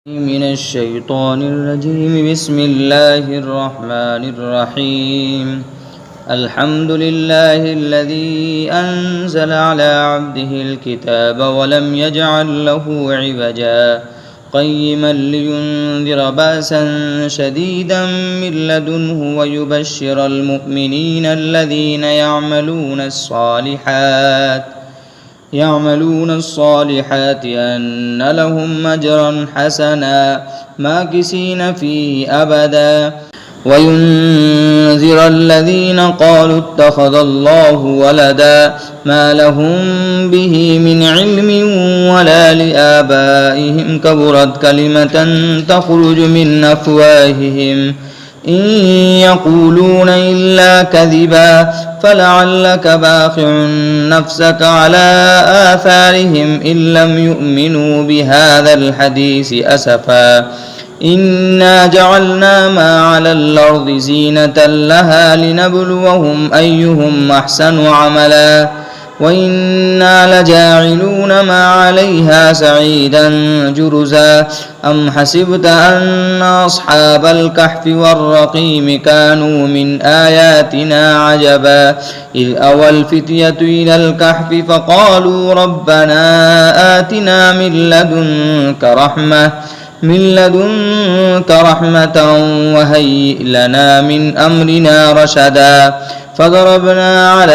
من الشيطان الرجيم. بسم الله الرحمن الرحيم. الحمد لله الذي أنزل على عبده الكتاب ولم يجعل له عوجا قيما لينذر بأسا شديدا من لدنه ويبشر المؤمنين الذين يعملون الصالحات أن لهم أجرا حسنا ماكثين فيه أبدا وينذر الذين قالوا اتخذ الله ولدا ما لهم به من علم ولا لآبائهم كبرت كلمة تخرج من أفواههم إن يقولون إلا كذبا فلعلك باخع نفسك على آثارهم إن لم يؤمنوا بهذا الحديث أسفا إنا جعلنا ما على الأرض زينة لها لنبلوهم أيهم أحسن عملا وإنا لجاعلون ما عليها سعيدا جرزا أم حسبت أن أصحاب الكهف والرقيم كانوا من آياتنا عجبا إذ أوى الفتية إلى الكهف فقالوا ربنا آتنا من لدنك رحمة وهيئ لنا من أمرنا رشدا فضربنا على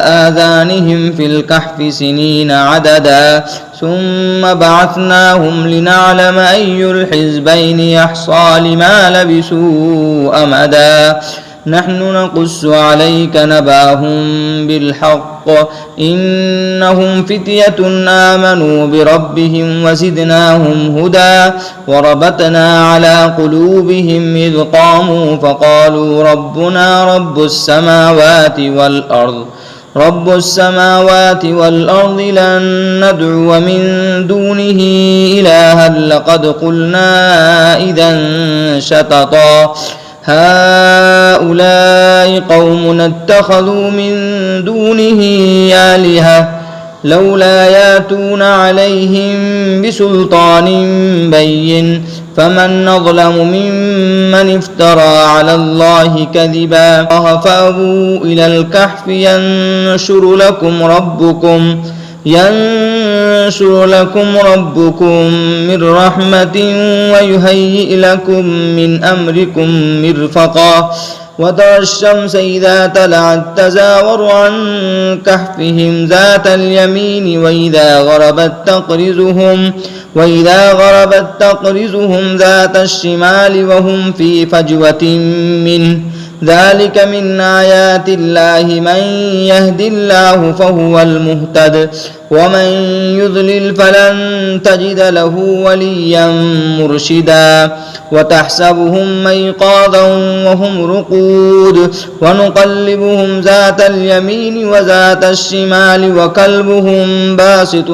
آذانهم في الكهف سنين عددا ثم بعثناهم لنعلم أي الحزبين يحصى لما لبثوا أمدا نحن نقص عليك نبأهم بالحق إنهم فتية آمنوا بربهم وزدناهم هدى وربطنا على قلوبهم إذ قاموا فقالوا ربنا رب السماوات والأرض لن ندعو من دونه إلها لقد قلنا إذا شططا هؤلاء قوم اتخذوا من دونه آلهة لولا ياتون عليهم بسلطان بين فمن أظلم ممن افترى على الله كذبا فأووا إلى الكهف ينشر لكم ربكم من رحمة ويهيئ لكم من أمركم مرفقا وترى الشمس إذا طلعت تزاور عن كهفهم ذات اليمين وإذا غربت تقرضهم ذات الشمال وهم في فجوة منه ذلك من آيات الله من يهد الله فهو المهتد ومن يضلل فلن تجد له وليا مرشدا وتحسبهم أيقاظا وهم رقود ونقلبهم ذات اليمين وذات الشمال وكلبهم باسط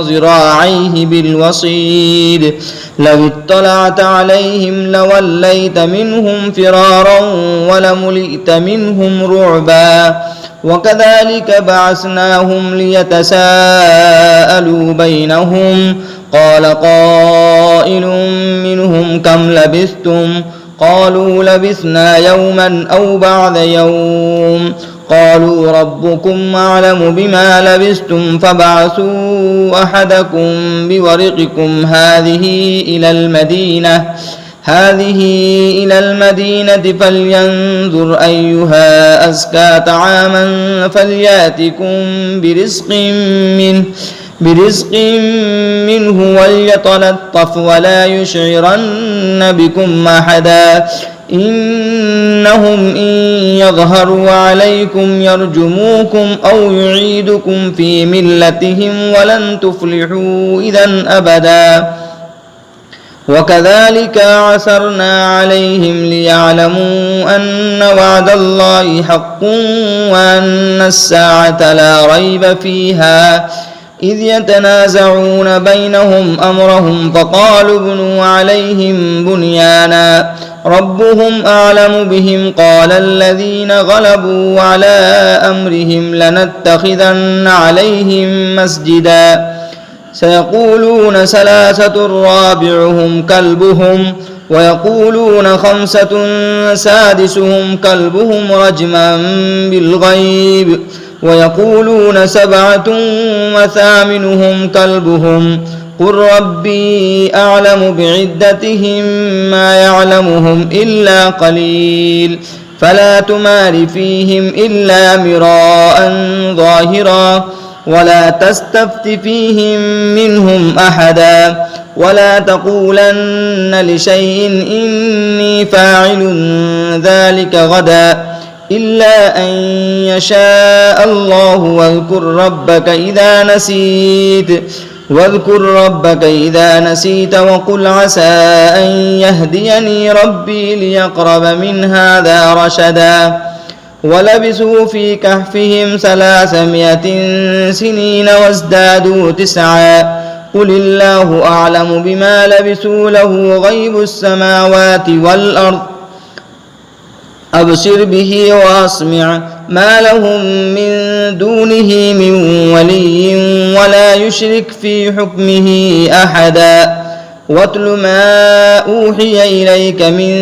ذراعيه بالوصيد لو اطلعت عليهم لوليت منهم فرارا ولملئت منهم رعبا وكذلك بعثناهم ليتساءلوا بينهم قال قائل منهم كم لبثتم قالوا لبثنا يوما أو بعض يوم قالوا ربكم أعلم بما لبثتم فابعثوا أحدكم بورقكم هذه إلى المدينة فلينظر أيها أزكى طعاما فليأتكم برزق منه وليتلطف ولا يشعرن بكم أحدا إنهم إن يظهروا عليكم يرجموكم أو يعيدكم في ملتهم ولن تفلحوا إذا أبدا وكذلك عثرنا عليهم ليعلموا أن وعد الله حق وأن الساعة لا ريب فيها إذ يتنازعون بينهم أمرهم فقالوا ابنوا عليهم بنيانا ربهم أعلم بهم قال الذين غلبوا على أمرهم لنتخذن عليهم مسجدا سيقولون ثلاثة رابعهم كلبهم ويقولون خمسة سادسهم كلبهم رجما بالغيب ويقولون سبعة وثامنهم كلبهم قل ربي أعلم بعدتهم ما يعلمهم إلا قليل فلا تمار فيهم إلا مراء ظاهرا ولا تستفت فيهم منهم أحدا ولا تقولن لشيء إني فاعل ذلك غدا إلا أن يشاء الله واذكر ربك إذا نسيت وقل عسى أن يهديني ربي ليقرب من هذا رشدا ولبثوا في كهفهم 300 سنين وازدادوا 9 قل الله أعلم بما لبثوا له غيب السماوات والأرض أبصر به وأسمع ما لهم من دونه من ولي ولا يشرك في حكمه أحدا واتل ما أوحي إليك من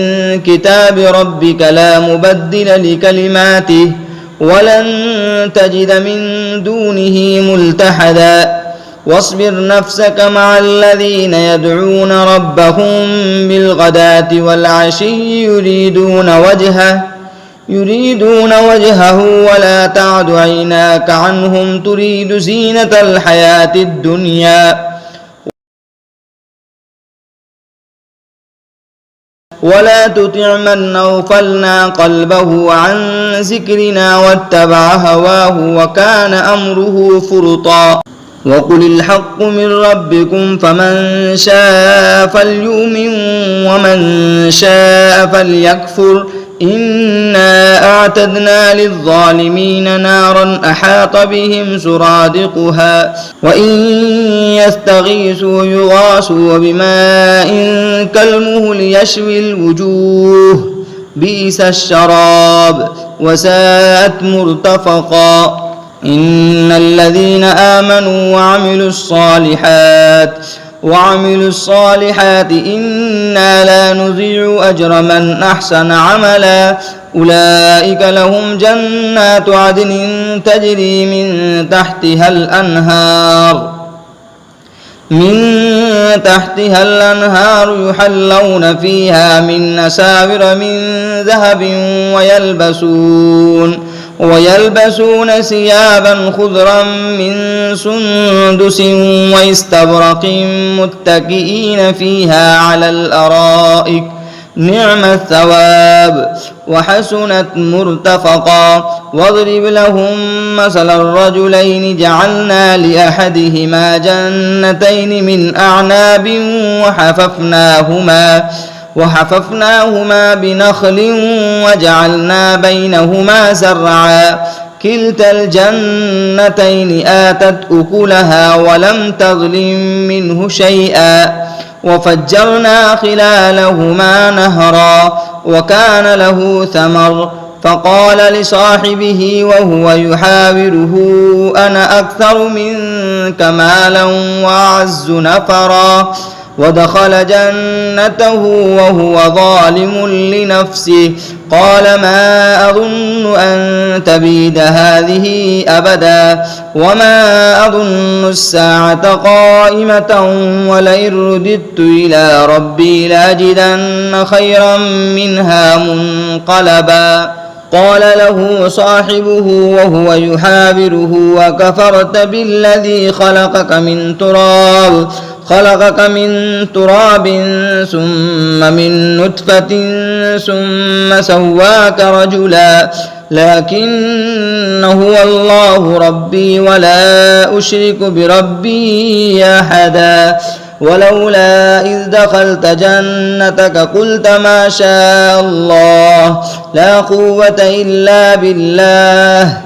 كتاب ربك لا مبدل لكلماته ولن تجد من دونه ملتحدا واصبر نفسك مع الذين يدعون ربهم بالغداة والعشي يريدون وجهه ولا تعد عيناك عنهم تريد زينة الحياة الدنيا ولا تطع من أغفلنا قلبه عن ذكرنا واتبع هواه وكان أمره فرطا وقل الحق من ربكم فمن شاء فليؤمن ومن شاء فليكفر إنا أعتدنا للظالمين نارا أحاط بهم سرادقها وإن يستغيثوا يغاثوا بماء كالمهل يشوي الوجوه بئس الشراب وساءت مرتفقا إن الذين آمنوا وعملوا الصالحات إنا لا نضيع أجر من أحسن عملا أولئك لهم جنات عدن تجري من تحتها الأنهار يحلون فيها من أساور من ذهب ويلبسون ثيابا خضرا من سندس واستبرق متكئين فيها على الأرائك نعم الثواب وحسنت مرتفقا واضرب لهم مثل الرجلين جعلنا لأحدهما جنتين من أعناب وحففناهما بنخل وجعلنا بينهما زرعا كلتا الجنتين آتت أكلها ولم تظلم منه شيئا وفجرنا خلالهما نهرا وكان له ثمر فقال لصاحبه وهو يحاوره أنا أكثر منك مالا وأعز نفرا ودخل جنته وهو ظالم لنفسه قال ما أظن أن تبيد هذه أبدا وما أظن الساعة قائمة ولئن رددت إلى ربي لأجدن خيرا منها منقلبا قال له صاحبه وهو يحاوره وكفرت بالذي خلقك من تراب ثم من نطفة ثم سواك رجلا لكن هو الله ربي ولا أشرك بربي أحدا ولولا إذ دخلت جنتك قلت ما شاء الله لا قوة إلا بالله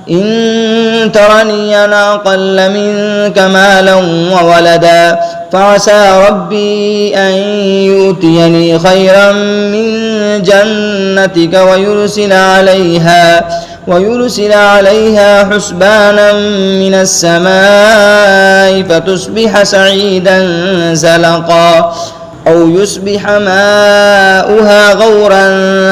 إن ترني أنا أقل منك مالا وولدا فعسى ربي أن يؤتيني خيرا من جنتك ويرسل عليها حسبانا من السماء فتصبح سعيدا زلقا أو يصبح ماؤها غورا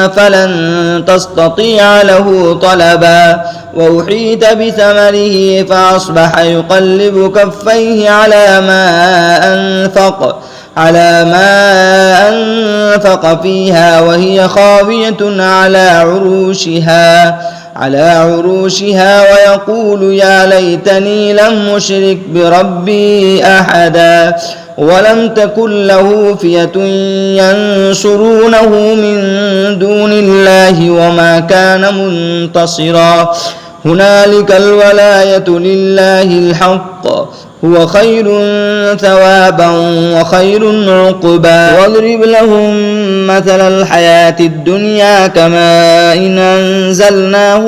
فلن تستطيع له طلبا وأحيط بثمره فأصبح يقلب كفيه على ما أنفق فيها وهي خاوية على عروشها ويقول يا ليتني لم أشرك بربي أحدا ولم تكن له فئة ينصرونه من دون الله وما كان منتصرا هنالك الولاية لله الحق هو خير ثوابا وخير عقبا واضرب لهم مثل الحياة الدنيا كماء إن أنزلناه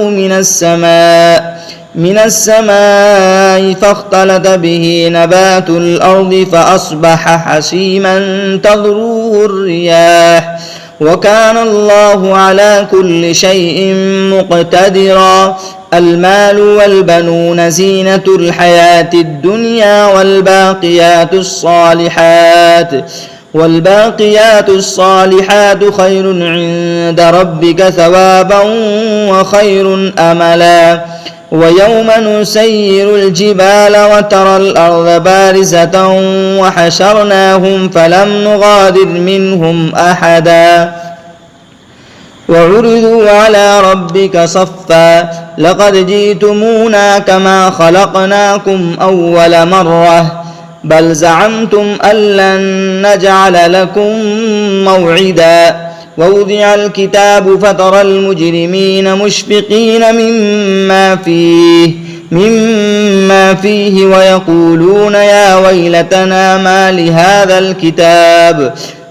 من السماء فاختلط به نبات الأرض فأصبح حسيما تذروه الرياح وكان الله على كل شيء مقتدرا المال والبنون زينة الحياة الدنيا والباقيات الصالحات خير عند ربك ثوابا وخير أملا ويوم نسير الجبال وترى الأرض بارزة وحشرناهم فلم نغادر منهم أحدا وعرضوا على ربك صفا لقد جئتمونا كما خلقناكم أول مرة بل زعمتم أن لن نجعل لكم موعدا ووضع الكتاب فترى المجرمين مشفقين مما فيه ويقولون يا ويلتنا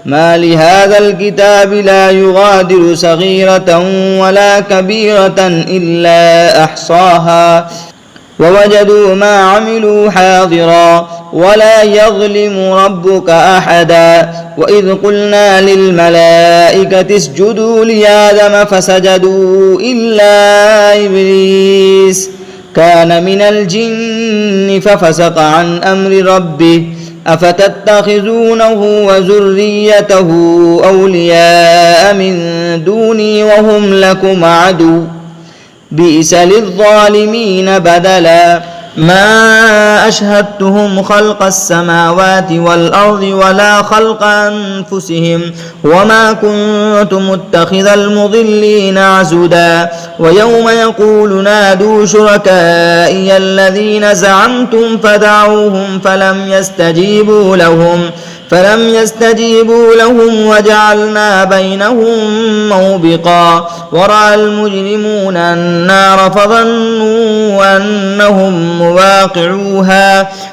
ما لهذا الكتاب لا يغادر صغيرة ولا كبيرة إلا أحصاها ووجدوا ما عملوا حاضرا ولا يظلم ربك أحدا وإذ قلنا للملائكة اسجدوا لآدم فسجدوا إلا إبليس كان من الجن ففسق عن أمر ربه أفتتخذونه وذريته أولياء من دوني وهم لكم عدو بئس للظالمين بدلا ما أشهدتهم خلق السماوات والأرض ولا خلق أنفسهم وما كنت متخذ المضلين عزدا ويوم يقول نادوا شركائي الذين زعمتم فدعوهم فلم يستجيبوا لهم وجعلنا بينهم موبقا ورأى المجرمون النار فظنوا أنهم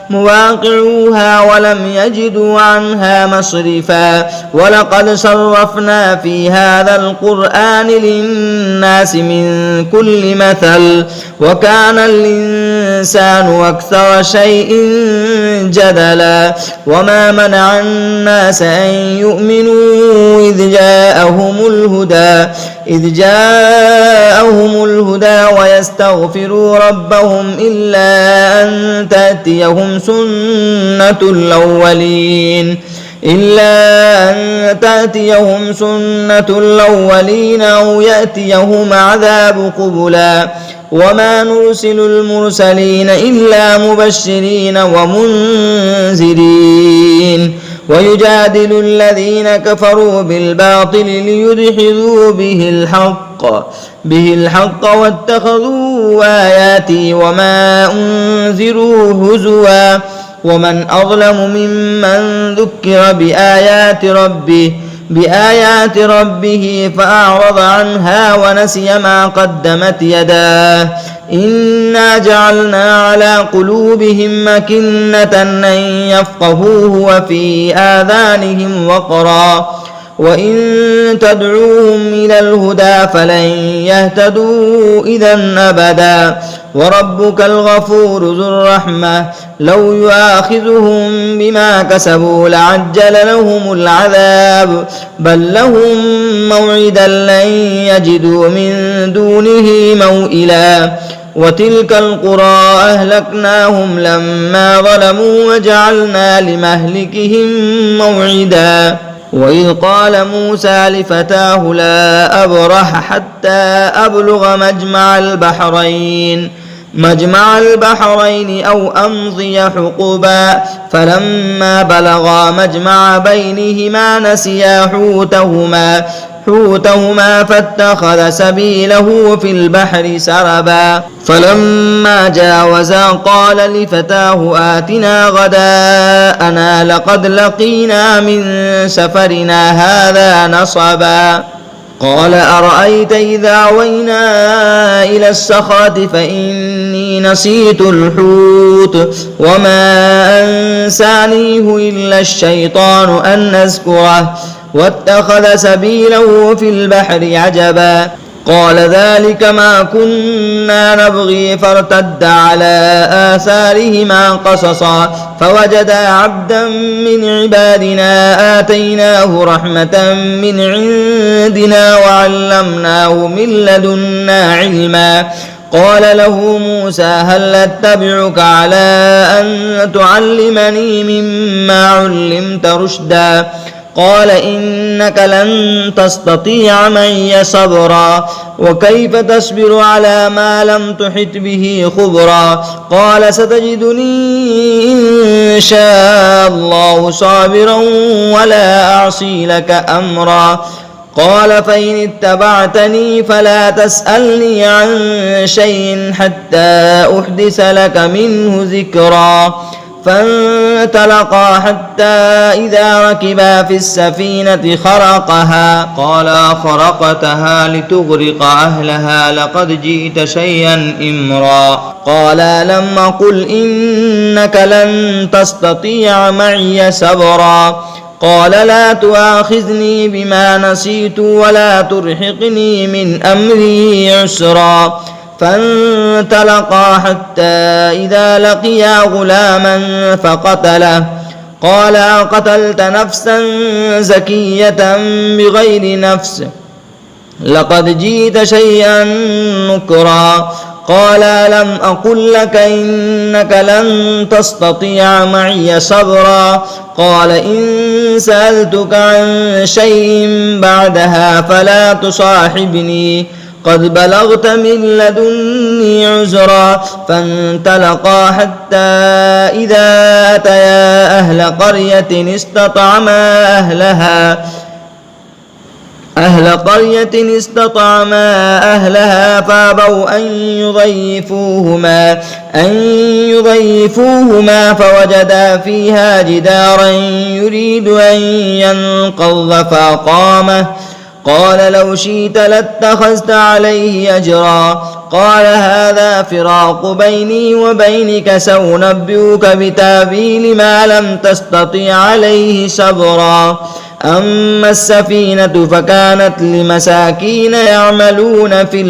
مواقعوها ولم يجدوا عنها مصرفا ولقد صرفنا في هذا القرآن للناس من كل مثل وكان الإنسان أكثر شيء جدلا وما منع الناس أن يؤمنوا إذ جاءهم الهدى ويستغفروا ربهم إلا أن تأتيهم سنة الأولين أو يأتيهم عذاب قبلا وما نرسل المرسلين إلا مبشرين ومنذرين ويجادل الذين كفروا بالباطل ليدحضوا به الحق واتخذوا آياتي وما أنذروا هزوا ومن أظلم ممن ذكر بآيات ربه فأعرض عنها ونسي ما قدمت يداه إنا جعلنا على قلوبهم أكنة أن يفقهوه وفي آذانهم وقرا وإن تدعوهم إلى الهدى فلن يهتدوا إذا أبدا وربك الغفور ذو الرحمة لو يؤاخذهم بما كسبوا لعجل لهم العذاب بل لهم موعدا لن يجدوا من دونه موئلا وتلك القرى أهلكناهم لما ظلموا وجعلنا لمهلكهم موعدا وإذ قال موسى لفتاه لا أبرح حتى أبلغ مجمع البحرين أو أمضي حقبا فلما بلغا مجمع بينهما نسيا حوتهما فاتخذ سبيله في البحر سربا فلما جاوزا قال لفتاه آتنا غداءنا لقد لقينا من سفرنا هذا نصبا قال أرأيت إذا أوينا إلى الصخرة فإني نسيت الحوت وما أنسانيه إلا الشيطان أن أذكره واتخذ سبيله في البحر عجبا قال ذلك ما كنا نبغي فارتد على آثارهما قصصا فوجدا عبدا من عبادنا آتيناه رحمة من عندنا وعلمناه من لدنا علما قال له موسى هل أتبعك على أن تعلمني مما علمت رشدا قال إنك لن تستطيع معي صبرا وكيف تصبر على ما لم تحط به خبرا قال ستجدني إن شاء الله صابرا ولا أعصي لك أمرا قال فإن اتبعتني فلا تسألني عن شيء حتى أحدث لك منه ذكرا فانطلقا حتى إذا ركبا في السفينة خرقها قال خرقتها لتغرق أهلها لقد جئت شيئا إمرا قال لم أقل إنك لن تستطيع معي صبرا قال لا تؤاخذني بما نسيت ولا ترهقني من أمري عسرا فانطلقا حتى إذا لقيا غلاما فقتله قال أقتلت نفسا زكية بغير نفس لقد جئت شيئا نكرا قال لم أقل لك إنك لن تستطيع معي صبرا قال إن سألتك عن شيء بعدها فلا تصاحبني قد بلغت من لدني عذرا فانطلقا حتى إذا أتيا أهل قرية استطعما أهلها فابوا أن يضيفوهما فوجدا فيها جدارا يريد أن ينقض فأقامه قال لو شئت لاتخذت عليه أجرا قال هذا فراق بيني وبينك سأنبئك بتأويل ما لم تستطع عليه صبرا أما السفينة فكانت لمساكين يعملون في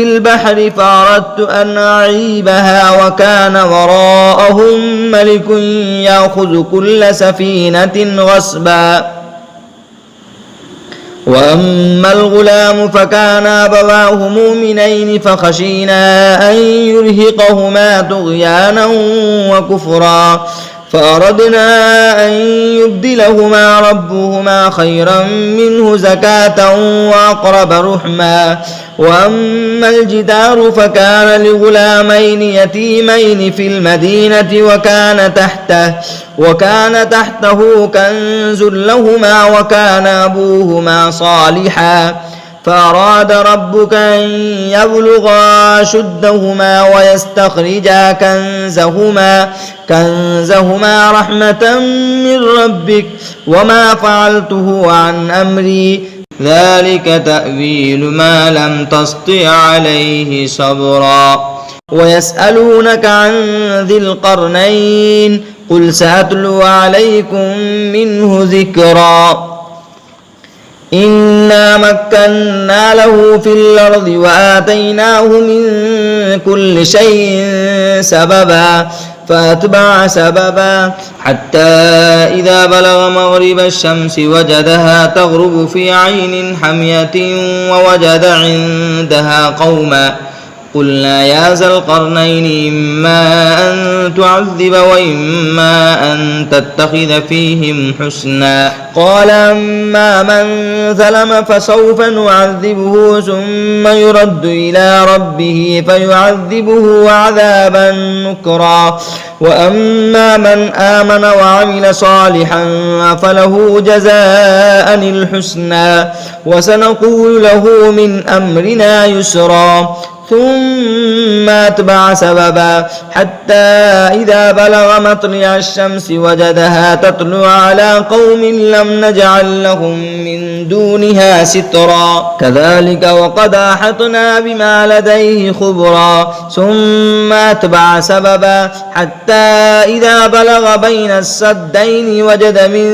البحر فأردت أن أعيبها وكان وراءهم ملك يأخذ كل سفينة غصبا وأما الغلام فكان أبواه مؤمنين فخشينا أن يرهقهما طغيانا وكفرا فأردنا أن يبدلهما ربهما خيرا منه زكاة وأقرب رحما وأما الجدار فكان لغلامين يتيمين في المدينة وكان تحته كنز لهما وكان أبوهما صالحا فأراد ربك أن يبلغا أشدهما ويستخرجا كنزهما رحمة من ربك وما فعلته عن أمري ذلك تأويل ما لم تسطع عليه صبرا ويسألونك عن ذي القرنين قل سأتلو عليكم منه ذكرا إنا مكنا له في الأرض وآتيناه من كل شيء سببا فأتبع سببا حتى إذا بلغ مغرب الشمس وجدها تغرب في عين حمية ووجد عندها قوما قلنا يا ذا القرنين إما أن تعذب وإما أن تتخذ فيهم حسنا قال أما من ظلم فسوف نعذبه ثم يرد إلى ربه فيعذبه عذابا نكرا وأما من آمن وعمل صالحا فله جزاء الحسنى وسنقول له من أمرنا يسرا ثم أتبع سببا حتى إذا بلغ مطلع الشمس وجدها تطلع على قوم لم نجعل لهم من دونها سترا كذلك وقد أحطنا بما لديه خبرا ثم أتبع سببا حتى إذا بلغ بين السدين وجد من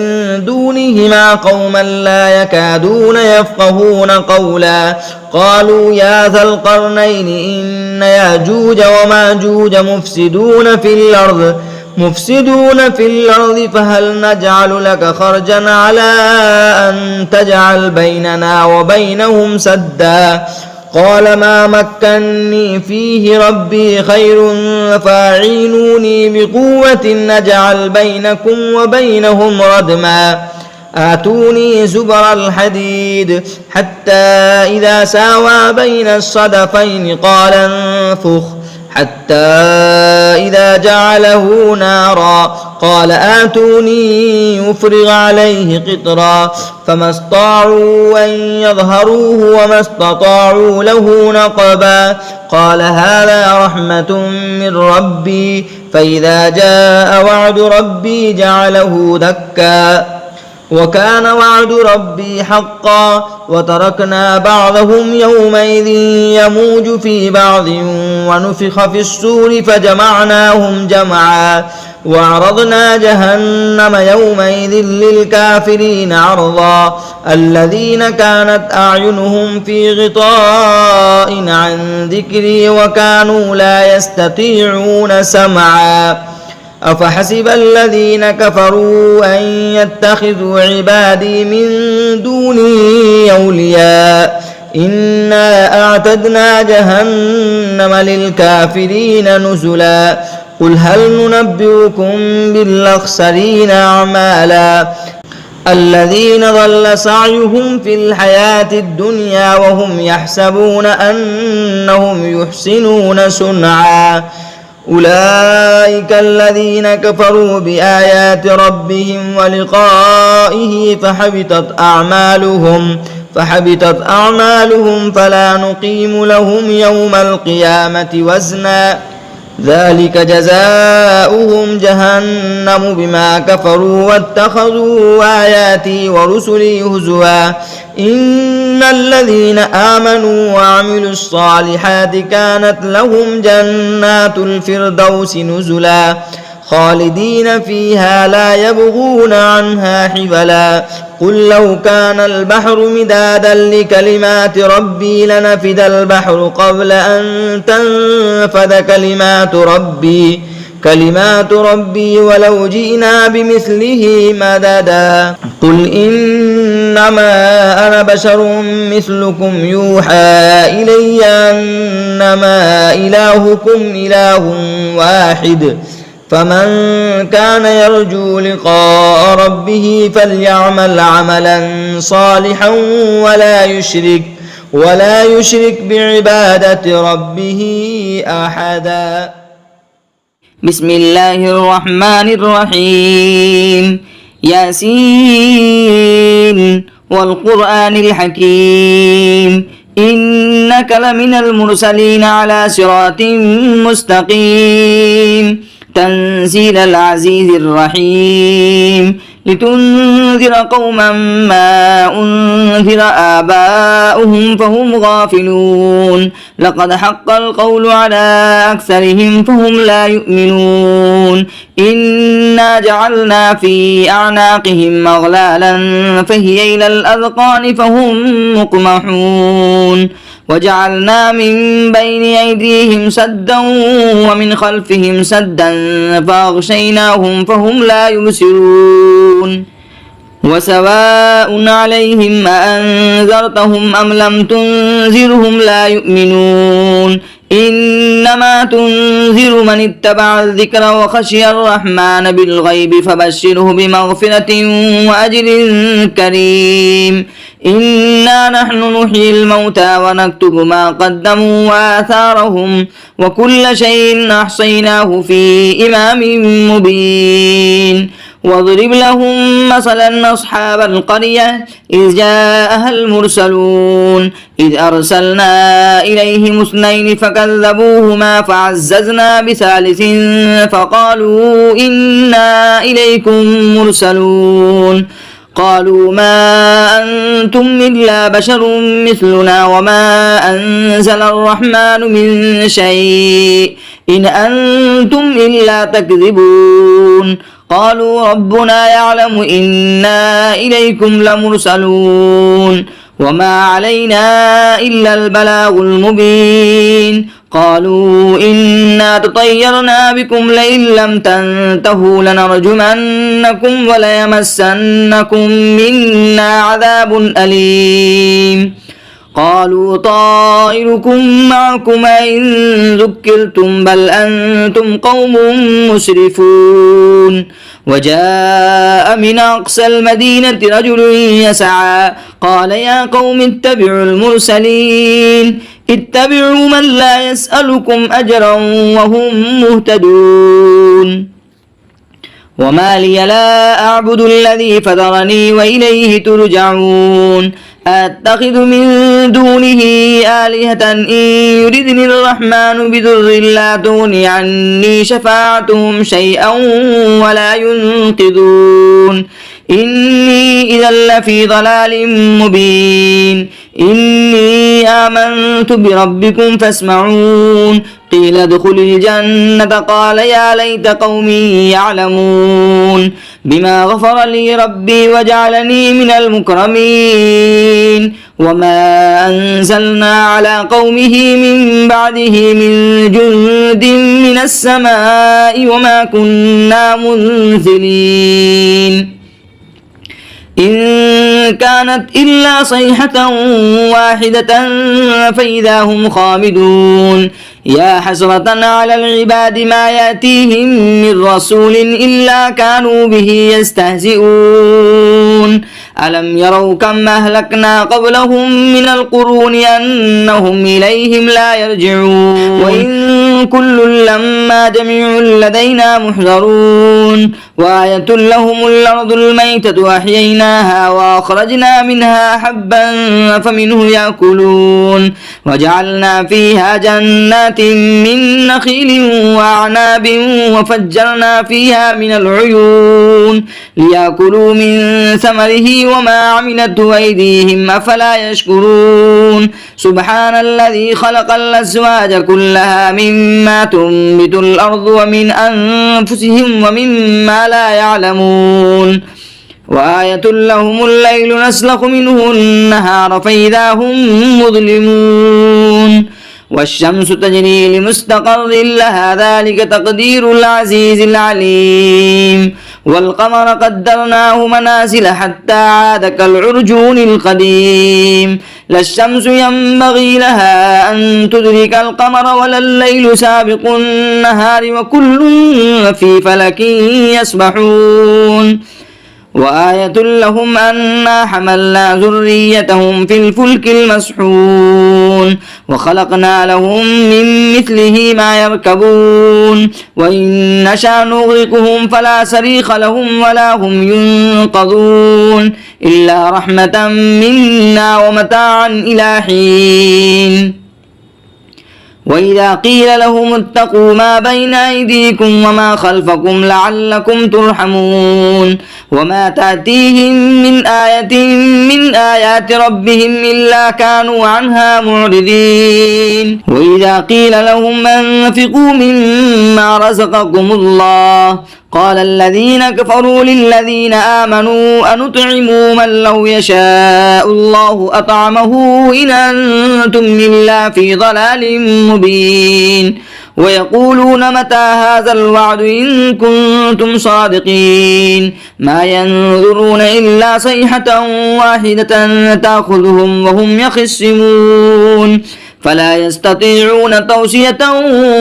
دونهما قوما لا يكادون يفقهون قولا قالوا يا ذا القرنين إن ياجوج وماجوج مفسدون في الأرض فهل نجعل لك خرجا على أن تجعل بيننا وبينهم سدا قال ما مكني فيه ربي خير فاعينوني بقوة نجعل بينكم وبينهم ردما آتوني زبر الحديد حتى إذا ساوى بين الصدفين قال انفخ حتى إذا جعله نارا قال آتوني يفرغ عليه قطرا فما استطاعوا أن يظهروه وما استطاعوا له نقبا قال هذا رحمة من ربي فإذا جاء وعد ربي جعله دكا وكان وعد ربي حقا وتركنا بعضهم يومئذ يموج في بعض ونفخ في الصور فجمعناهم جمعا وعرضنا جهنم يومئذ للكافرين عرضا الذين كانت أعينهم في غطاء عن ذكري وكانوا لا يستطيعون سمعا أفحسب الذين كفروا أن يتخذوا عبادي من دوني أولياء إنا أعتدنا جهنم للكافرين نزلا قل هل ننبئكم بالأخسرين أعمالا الذين ضل سعيهم في الحياة الدنيا وهم يحسبون أنهم يحسنون صنعا أولئك الذين كفروا بآيات ربهم ولقائه فحبطت أعمالهم فلا نقيم لهم يوم القيامة وزنا ذلك جزاؤهم جهنم بما كفروا واتخذوا آياتي ورسلي هزوا إن الذين آمنوا وعملوا الصالحات كانت لهم جنات الفردوس نزلا خالدين فيها لا يبغون عنها حولا قل لو كان البحر مدادا لكلمات ربي لنفد البحر قبل أن تنفد كلمات ربي ولو جئنا بمثله مددا قل إنما أنا بشر مثلكم يوحى إلي أنما إلهكم إله واحد فمن كان يرجو لقاء ربه فليعمل عملا صالحا ولا يشرك بعبادة ربه أحدا بسم الله الرحمن الرحيم ياسين والقرآن الحكيم إنك لمن المرسلين على صراط مستقيم تنزيل العزيز الرحيم لتنذر قوما ما أنذر آباؤهم فهم غافلون لقد حق القول على أكثرهم فهم لا يؤمنون إنا جعلنا في أعناقهم أغلالا فهي إلى الأذقان فهم مقمحون وجعلنا من بين أيديهم سدا ومن خلفهم سدا فأغشيناهم فهم لا يبصرون وسواء عليهم أأنذرتهم أم لم تنذرهم لا يؤمنون إنما تنذر من اتبع الذكر وخشي الرحمن بالغيب فبشره بمغفرة وأجر كريم إنا نحن نحيي الموتى ونكتب ما قدموا وآثارهم وكل شيء أحصيناه في إمام مبين واضرب لهم مثلا أصحاب القرية إذ جاءها المرسلون إذ أرسلنا إليهم اثنين فكذبوهما فعززنا بثالث فقالوا إنا إليكم مرسلون قالوا ما أنتم إلا بشر مثلنا وما أنزل الرحمن من شيء إن أنتم إلا تكذبون قالوا ربنا يعلم إنا إليكم لمرسلون وما علينا إلا البلاغ المبين قالوا إنا تطيرنا بكم لئن لم تنتهوا لنرجمنكم وليمسنكم منا عذاب أليم قالوا طائركم معكم إن ذكرتم بل أنتم قوم مسرفون وجاء من أقصى المدينة رجل يسعى قال يا قوم اتبعوا المرسلين اتبعوا من لا يسألكم أجرا وهم مهتدون وما لي لا أعبد الذي فطرني وإليه ترجعون أتخذ من دونه آلهة إن يردني الرحمن بضر لا تغني عني شفاعتهم شيئا ولا ينقذون إني إذا لفي ضلال مبين إني آمنت بربكم فاسمعون قيل ادخل الجنة قال يا ليت قومي يعلمون بما غفر لي ربي وجعلني من المكرمين وما أنزلنا على قومه من بعده من جند من السماء وما كنا منزلين إن كانت إلا صيحة واحدة فإذا هم خامدون يا حسرة على العباد ما يأتيهم من رسول إلا كانوا به يستهزئون ألم يروا كم أهلكنا قبلهم من القرون أنهم إليهم لا يرجعون وإن كل لما جميع لدينا محضرون وآية لهم الأرض الميتة أحييناها وأخرجنا منها حبا فمنه يأكلون وجعلنا فيها جنات من نخيل وأعناب وفجرنا فيها من العيون ليأكلوا من ثمره وما عملته أيديهم أفلا يشكرون سبحان الذي خلق الأزواج كلها مما تنبت الأرض ومن أنفسهم ومما لا يعلمون وآية لهم الليل نسلخ منه النهار فإذا هم مظلمون والشمس تجري لمستقر لها ذلك تقدير العزيز العليم والقمر قدرناه منازل حتى عاد كالعرجون القديم لا الشمس ينبغي لها أن تدرك القمر ولا الليل سابق النهار وكل في فلك يسبحون وآية لهم أنا حملنا ذريتهم في الفلك المسحون وخلقنا لهم من مثله ما يركبون وإن نشأ نغرقهم فلا صريخ لهم ولا هم ينقذون إلا رحمة منا ومتاعا إلى حين وإذا قيل لهم اتقوا ما بين أيديكم وما خلفكم لعلكم ترحمون وما تأتيهم من آية من آيات ربهم إلا كانوا عنها معرضين وإذا قيل لهم أنفقوا مما رزقكم الله قال الذين كفروا للذين آمنوا أنطعم من لو يشاء الله أطعمه إن أنتم إلا في ضلال مبين ويقولون متى هذا الوعد إن كنتم صادقين ما ينظرون إلا صيحة واحدة تأخذهم وهم يخصمون فلا يستطيعون توصية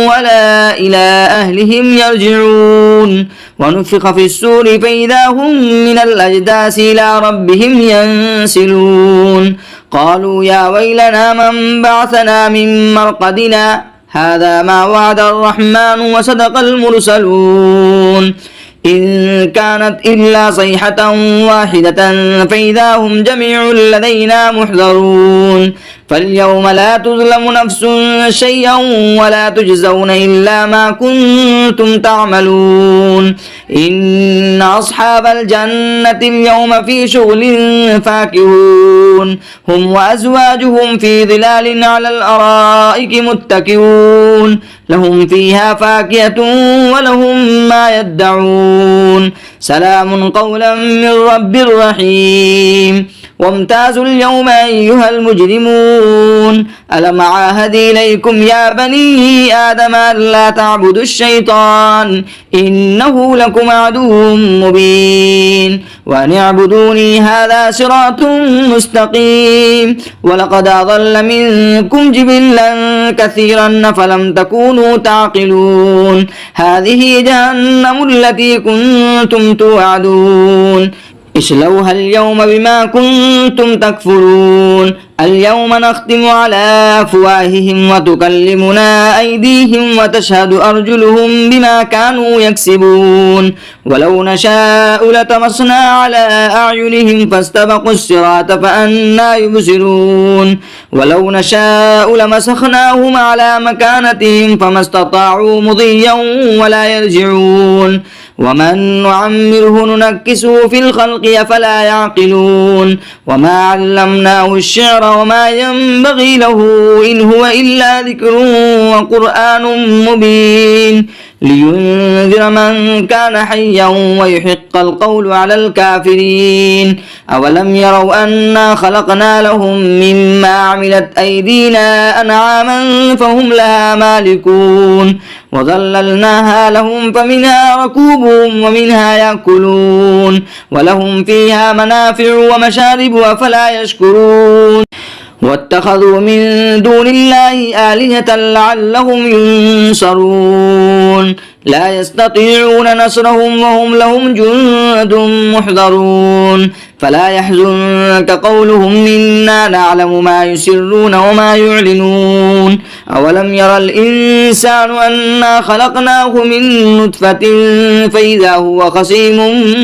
ولا إلى أهلهم يرجعون ونفخ في السور فإذا هم من الأجداث إلى ربهم ينسلون قالوا يا ويلنا من بعثنا من مرقدنا هذا ما وعد الرحمن وصدق المرسلون إن كانت إلا صيحة واحدة فإذا هم جميع لدينا محضرون فاليوم لا تظلم نفس شيئا ولا تجزون إلا ما كنتم تعملون إن أصحاب الجنة اليوم في شغل فاكهون هم وأزواجهم في ظلال على الأرائك متكئون لهم فيها فاكهة ولهم ما يدعون سلام قولا من رب رحيم وامتازوا اليوم أيها المجرمون ألم عاهد إليكم يا بني آدم ألا تعبدوا الشيطان إنه لكم عدو مبين وأن اعبدوني هذا صراط مستقيم ولقد أضل منكم جبلا كثيرا فلم تكونوا تعقلون هذه جهنم التي كنتم توعدون اصلوها اليوم بما كنتم تكفرون اليوم نختم على أفواههم وتكلمنا أيديهم وتشهد أرجلهم بما كانوا يكسبون ولو نشاء لطمسنا على أعينهم فاستبقوا الصراط فأنى يبصرون ولو نشاء لمسخناهم على مكانتهم فما استطاعوا مضيا ولا يرجعون ومن نعمره ننكسه في الخلق أفلا يعقلون وما علمناه الشعر وما ينبغي له إن هو إلا ذكر وقرآن مبين لينذر من كان حيا ويحق القول على الكافرين أولم يروا أنا خلقنا لهم مما عملت أيدينا أنعاما فهم لها مالكون وظللناها لهم فمنها ركوبهم ومنها يأكلون ولهم فيها منافع ومشارب أفلا يشكرون واتخذوا من دون الله آلهة لعلهم ينصرون لا يستطيعون نصرهم وهم لهم جند محضرون فلا يحزنك قولهم إنا نعلم ما يسرون وما يعلنون أولم ير الإنسان أنا خلقناه من نطفة فإذا هو خصيم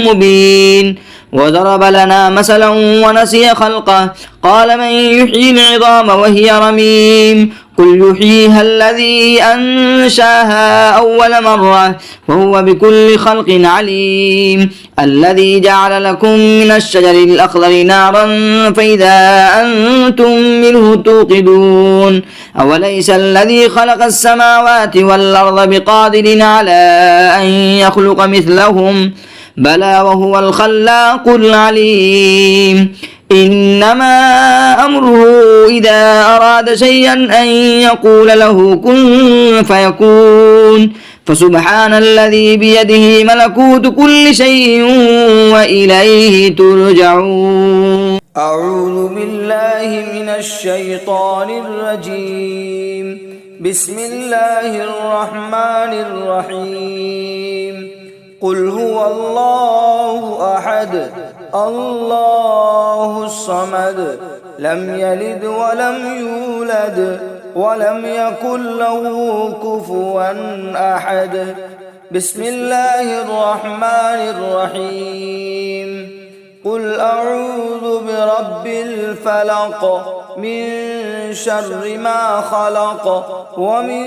مبين وضرب لنا مثلا ونسي خلقه قال من يحيي العظام وهي رميم قل يحييها الذي أنشاها أول مرة وهو بكل خلق عليم الذي جعل لكم من الشجر الأخضر نارا فإذا أنتم منه توقدون أوليس الذي خلق السماوات والأرض بقادر على أن يخلق مثلهم بلى وهو الخلاق العليم إنما أمره إذا أراد شيئا أن يقول له كن فيكون فسبحان الذي بيده ملكوت كل شيء وإليه ترجعون أعوذ بالله من الشيطان الرجيم بسم الله الرحمن الرحيم قل هو الله أحد الله الصمد لم يلد ولم يولد ولم يكن له كفوا أحد بسم الله الرحمن الرحيم قل أعوذ برب برب الفلق من شر ما خلق ومن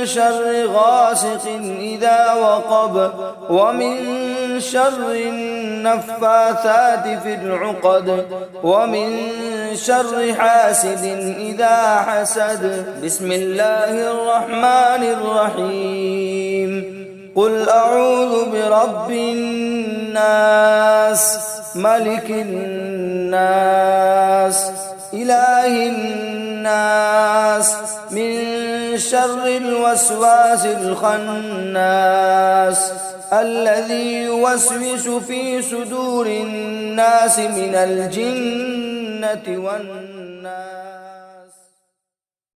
شر غاسق إذا وقب ومن شر النفاثات في العقد ومن شر حاسد إذا حسد. بسم الله الرحمن الرحيم. قل أعوذ برب الناس ملك الناس إله الناس من شر الوسواس الخناس الذي يوسوس في صدور الناس من الجنة والناس.